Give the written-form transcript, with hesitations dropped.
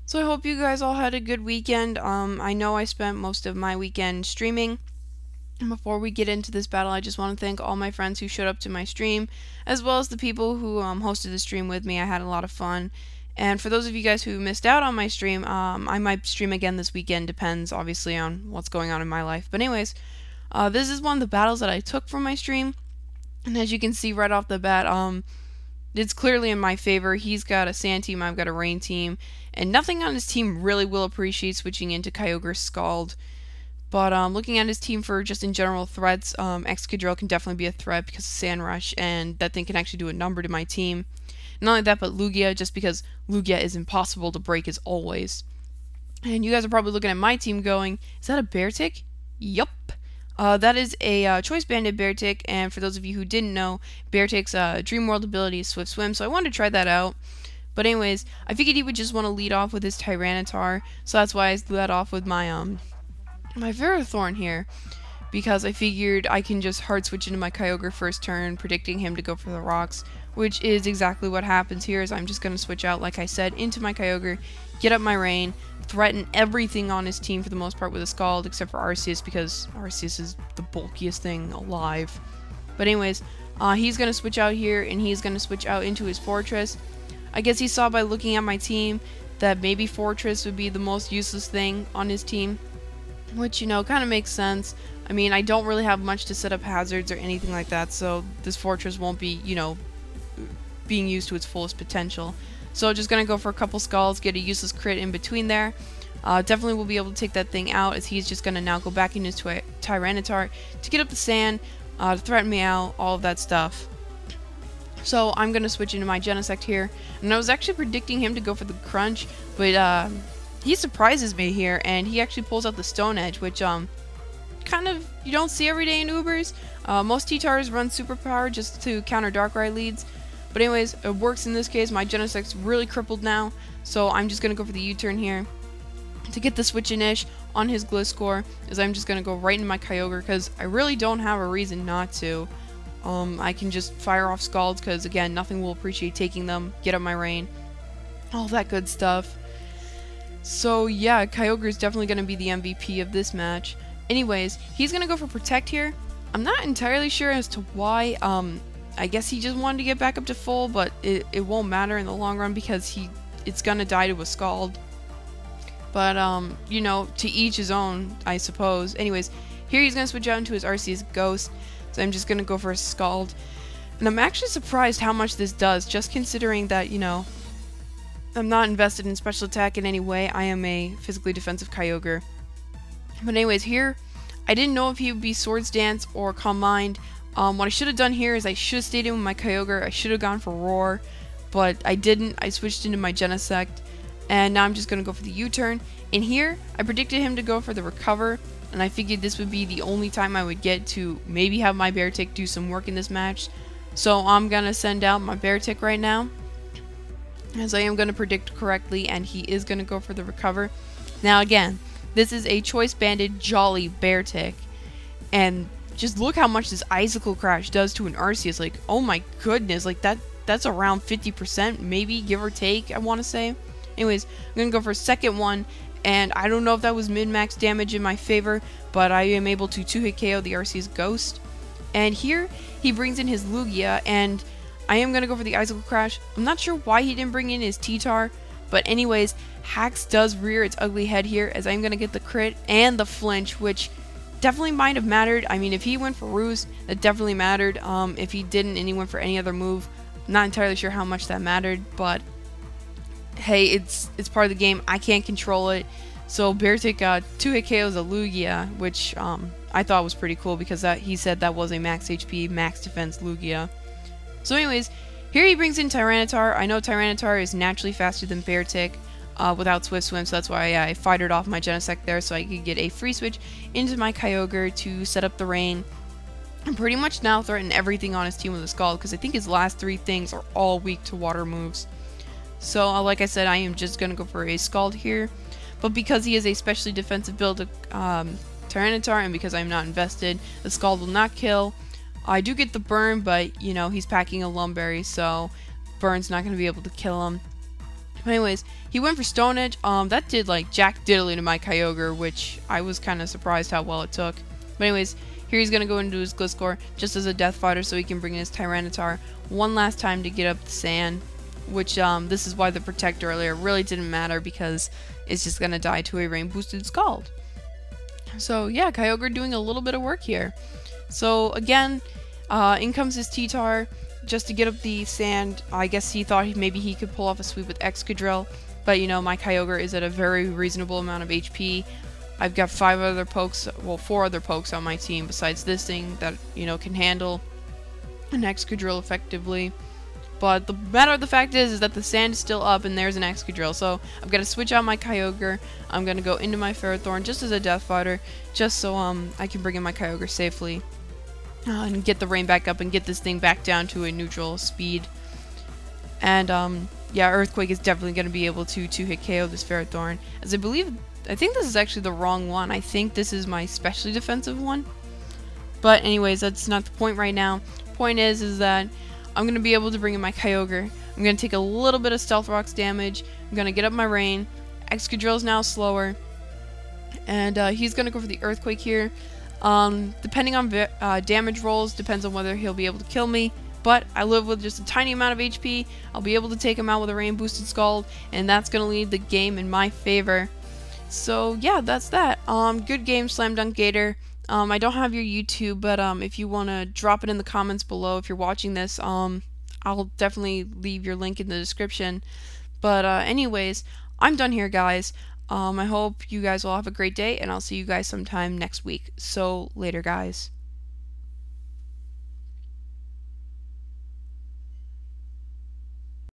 So I hope you guys all had a good weekend. I know I spent most of my weekend streaming. And before we get into this battle, I just want to thank all my friends who showed up to my stream, as well as the people who hosted the stream with me. I had a lot of fun. And for those of you guys who missed out on my stream, I might stream again this weekend. Depends, obviously, on what's going on in my life. But anyways, this is one of the battles that I took from my stream. And as you can see right off the bat, it's clearly in my favor. He's got a sand team, I've got a rain team, and nothing on his team really will appreciate switching into Kyogre Scald. But looking at his team for just in general threats, Excadrill can definitely be a threat because of Sand Rush, and that thing can actually do a number to my team. Not only that, but Lugia, just because Lugia is impossible to break as always. And you guys are probably looking at my team going, is that a Beartic? Yup. That is a Choice Banded Beartic, and for those of you who didn't know, Beartic's Dream World ability is Swift Swim, so I wanted to try that out. But anyways, I figured he would just want to lead off with his Tyranitar, so that's why I led off with my Ferrothorn here, because I figured I can just hard switch into my Kyogre first turn, predicting him to go for the rocks, which is exactly what happens here. Is I'm just going to switch out, like I said, into my Kyogre, get up my rain, threaten everything on his team for the most part with a Scald, except for Arceus, because Arceus is the bulkiest thing alive. But anyways, he's going to switch out here, and he's going to switch out into his Fortress. I guess he saw by looking at my team that maybe Fortress would be the most useless thing on his team, which, you know, kind of makes sense. I mean, I don't really have much to set up hazards or anything like that, so this Fortress won't be, you know, being used to its fullest potential. So just going to go for a couple Scalds, get a useless crit in between there. Definitely will be able to take that thing out, as he's just going to now go back into his Tyranitar to get up the sand, to threaten me out, all of that stuff. So I'm going to switch into my Genesect here, and I was actually predicting him to go for the Crunch, but he surprises me here, and he actually pulls out the Stone Edge, which kind of you don't see every day in Ubers. Most T-Tars run Superpower just to counter Darkrai leads. But anyways, it works in this case. My Genesect's really crippled now, so I'm just going to go for the U-turn here to get the switch-in-ish on his Gliscor, as I'm just going to go right into my Kyogre, because I really don't have a reason not to. I can just fire off Scalds, because again, nothing will appreciate taking them, get up my rain, all that good stuff. So yeah, Kyogre is definitely going to be the MVP of this match. Anyways, he's going to go for Protect here. I'm not entirely sure as to why. I guess he just wanted to get back up to full, but it won't matter in the long run because it's gonna die to a Scald. But you know, to each his own, I suppose. Anyways, here he's gonna switch out into his Arceus Ghost, so I'm just gonna go for a Scald. And I'm actually surprised how much this does, just considering that, you know, I'm not invested in special attack in any way. I am a physically defensive Kyogre. But anyways, here I didn't know if he would be Swords Dance or Calm Mind. What I should have done here is I should have stayed in with my Kyogre. I should have gone for Roar, but I didn't. I switched into my Genesect, and now I'm just going to go for the U-turn. And here, I predicted him to go for the Recover, and I figured this would be the only time I would get to maybe have my Beartic do some work in this match. So I'm going to send out my Beartic right now, as I am going to predict correctly, and he is going to go for the Recover. Now again, this is a Choice Banded Jolly Beartic, and just look how much this Icicle Crash does to an Arceus. Like, oh my goodness, like that's around 50%, maybe, give or take, I want to say. Anyways, I'm going to go for a second one, and I don't know if that was min-max damage in my favor, but I am able to 2-hit KO the Arceus Ghost. And here, he brings in his Lugia, and I am going to go for the Icicle Crash. I'm not sure why he didn't bring in his T-Tar, but anyways, Hax does rear its ugly head here, as I'm going to get the crit and the flinch, which definitely might have mattered. I mean, if he went for Roost, that definitely mattered. If he didn't and he went for any other move, I'm not entirely sure how much that mattered, but hey, it's part of the game. I can't control it. So Beartic 2-hit KOs a Lugia, which I thought was pretty cool, because he said that was a max HP, max defense Lugia. So anyways, here he brings in Tyranitar. I know Tyranitar is naturally faster than Beartic without Swift Swim, so that's why I fired off my Genesect there, so I could get a free switch into my Kyogre to set up the rain. And pretty much now threaten everything on his team with a Scald, because I think his last three things are all weak to water moves. So like I said, I am just going to go for a Scald here. But because he is a specially defensive build Tyranitar, and because I'm not invested, the Scald will not kill. I do get the burn, but, you know, he's packing a Lumberry, so Burn's not going to be able to kill him. Anyways, he went for Stone Edge. That did like jack diddly to my Kyogre, which I was kind of surprised how well it took. But anyways, here he's gonna go into his Gliscor just as a Death Fighter, so he can bring in his Tyranitar one last time to get up the sand. Which this is why the Protect earlier really didn't matter, because it's just gonna die to a Rain Boosted Scald. So yeah, Kyogre doing a little bit of work here. So again, in comes his T-Tar just to get up the sand. I guess he thought maybe he could pull off a sweep with Excadrill, but you know, my Kyogre is at a very reasonable amount of HP. I've got 4 other pokes on my team besides this thing that, you know, can handle an Excadrill effectively. But the matter of the fact is that the sand is still up and there's an Excadrill, so I've got to switch out my Kyogre. I'm going to go into my Ferrothorn just as a Death Fighter, just so I can bring in my Kyogre safely. And get the rain back up and get this thing back down to a neutral speed. And yeah, Earthquake is definitely going to be able to hit KO this Ferrothorn, as I think this is actually the wrong one. I think this is my specially defensive one. But anyways, that's not the point right now. Point is that I'm going to be able to bring in my Kyogre. I'm going to take a little bit of Stealth Rocks damage. I'm going to get up my Rain. Excadrill is now slower. And he's going to go for the Earthquake here. Depending on damage rolls, depends on whether he'll be able to kill me. But I live with just a tiny amount of HP. I'll be able to take him out with a Rain Boosted Scald. And that's going to lead the game in my favor. So yeah, that's that. Good game, Slamdunkgator. I don't have your YouTube, but if you want to drop it in the comments below if you're watching this, I'll definitely leave your link in the description. But anyways, I'm done here, guys. I hope you guys will have a great day, and I'll see you guys sometime next week. So later, guys.